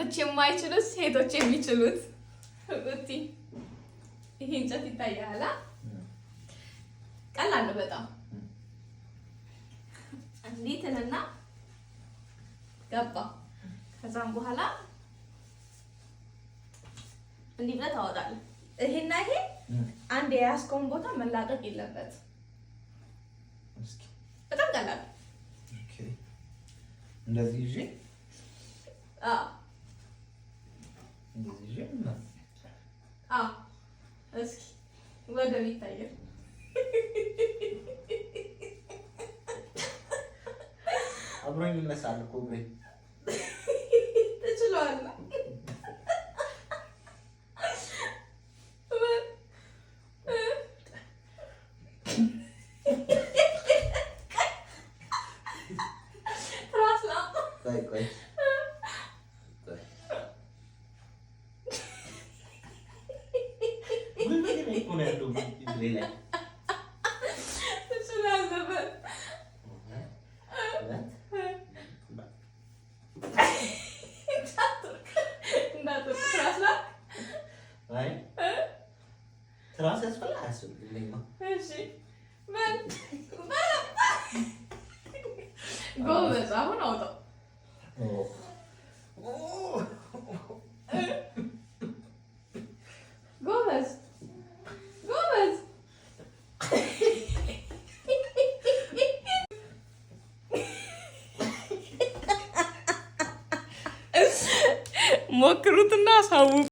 ወንዶች የማይችሉት ሴቶች የሚችሉት እቲ ይሄ እንጨት ይታያል። ቀላል ነው በጣም እንዴትልና ገባ። ከዛም በኋላ እንዲህ ብለህ ታወጣለህ። ይሄና ይሄ አንድ የያዝከውን ቦታ መላቀቅ የለበት። በጣም ቀላል። ኦኬ እንደዚህ ይዤ እንደዚህ ይዤ እስኪ ወደ ይታያል። አብሮኝ ይነሳል እኮ ብሬ ትችላለህ። ትራስ ያስፈልጋል አያስፈልግም? እሺ ጎበዝ፣ አሁን አውጣው። ጎበዝ ጎበዝ። ሞክሩትና አሳውቁ።